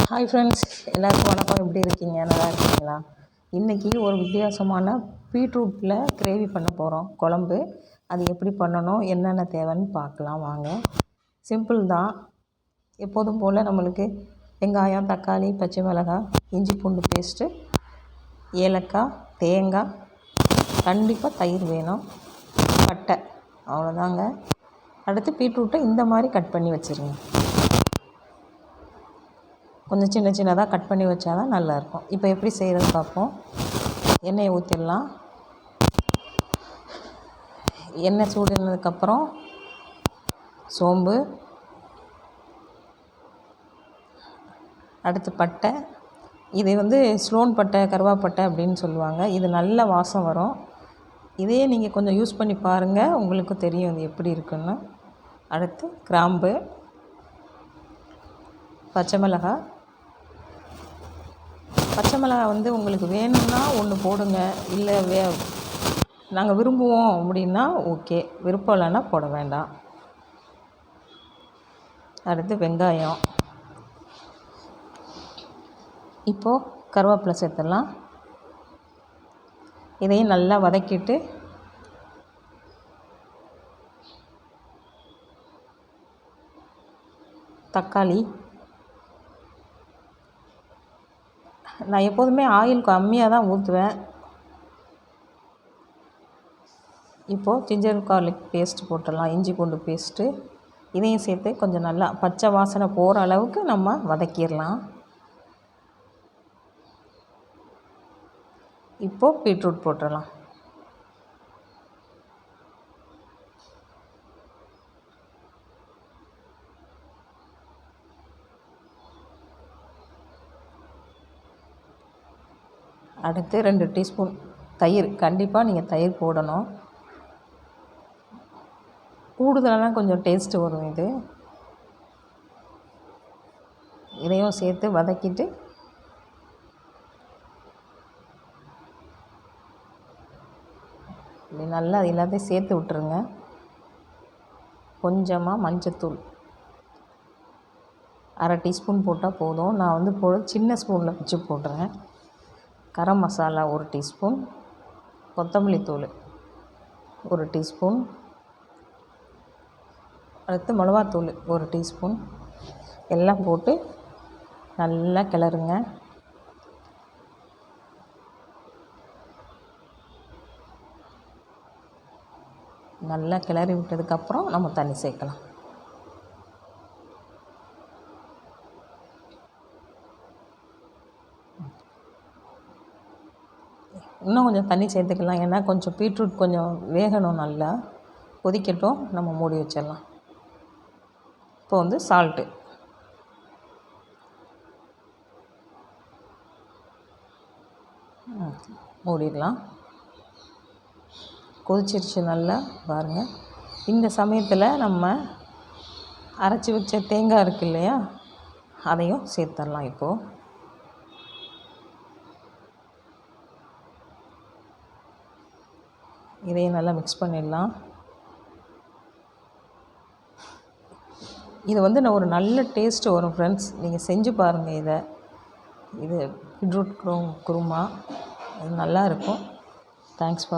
Hi friends, எல்லாருக்கும் வணக்கம். எப்படி இருக்கீங்க? நல்லா இருக்கீங்களா? இன்றைக்கி ஒரு வித்தியாசமான பீட்ரூட்டில் கிரேவி பண்ண போகிறோம். குழம்பு அது எப்படி பண்ணணும், என்னென்ன தேவைன்னு பார்க்கலாம் வாங்க. சிம்பிள் தான். எப்போதும் போல் நம்மளுக்கு வெங்காயம், தக்காளி, பச்சை மிளகாய், இஞ்சி பூண்டு பேஸ்ட்டு, ஏலக்காய், தேங்காய், கண்டிப்பாக தயிர் வேணும், பட்டை, அவ்வளோதாங்க. அடுத்து பீட்ரூட்டை இந்த மாதிரி கட் பண்ணி வச்சுருங்க. கொஞ்சம் சின்ன சின்னதாக கட் பண்ணி வச்சா தான் நல்லாயிருக்கும். இப்போ எப்படி செய்கிறது பார்ப்போம். எண்ணெயை ஊற்றிடலாம். எண்ணெய் சூடுனதுக்கப்புறம் சோம்பு, அடுத்து பட்டை. இது ஸ்லோன் பட்டை, கருவாப்பட்டை அப்படின்னு சொல்லுவாங்க. இது நல்ல வாசம் வரும். இதே நீங்கள் கொஞ்சம் யூஸ் பண்ணி பாருங்கள், உங்களுக்கு தெரியும் இது எப்படி இருக்குன்னு. அடுத்து கிராம்பு, பச்சை மிளகாய். பச்சை மிளகாய் உங்களுக்கு வேணும்னா ஒன்று போடுங்க, இல்லை நாங்கள் விரும்புவோம் அப்படின்னா ஓகே, விருப்பம் இல்லைன்னா போட வேண்டாம். அடுத்து வெங்காயம். இப்போது கருவேப்பிலை சேர்த்துடலாம். இதையும் நல்லா வதக்கிட்டு தக்காளி. நான் எப்போதுமே ஆயில் கம்மியாக தான் ஊற்றுவேன். இப்போது ஜிஞ்சர் கார்லிக் பேஸ்ட் போட்டுடலாம், இஞ்சி பூண்டு பேஸ்ட்டு. இதையும் சேர்த்து கொஞ்சம் நல்லா பச்சை வாசனை போகிற அளவுக்கு நம்ம வதக்கிடலாம். இப்போது பீட்ரூட் போட்டுடலாம். அடுத்து 2 டீஸ்பூன் தயிர். கண்டிப்பாக நீங்கள் தயிர் போடணும். கூடுதலான கொஞ்சம் டேஸ்ட்டு வரும் இது. இதையும் சேர்த்து வதக்கிட்டு இப்படி நல்லா எல்லாத்தையும் சேர்த்து விட்டுருங்க. கொஞ்சமாக மஞ்சத்தூள் 1/2 டீஸ்பூன் போட்டால் போதும். நான் சின்ன ஸ்பூனில் வச்சு போடுறேன். கரம் மசாலா 1 டீஸ்பூன், கொத்தமல்லி தூள் 1 டீஸ்பூன், அடுத்து மிளகாத்தூள் 1 டீஸ்பூன். எல்லாம் போட்டு நல்லா கிளறுங்க. நல்லா கிளறி விட்டதுக்கப்புறம் நம்ம தண்ணி சேர்க்கலாம். இன்னும் கொஞ்சம் தண்ணி சேர்த்துக்கலாம், ஏன்னா கொஞ்சம் பீட்ரூட் கொஞ்சம் வேகணும், நல்லா கொதிக்கட்டும். நம்ம மூடி வச்சிடலாம். இப்போ சால்ட்டு. மூடிடலாம். கொதிச்சிருச்சு நல்லா, பாருங்கள். இந்த சமயத்தில் நம்ம அரைச்சி வச்ச தேங்காய் இருக்குது இல்லையா, அதையும் சேர்த்துடலாம். இப்போது இதையும் நல்லா மிக்ஸ் பண்ணிடலாம். இது ஒரு நல்ல டேஸ்ட்டு வரும் ஃப்ரெண்ட்ஸ். நீங்கள் செஞ்சு பாருங்கள். இது பீட்ரூட் குருமா, இது நல்லா இருக்கும். Thanks for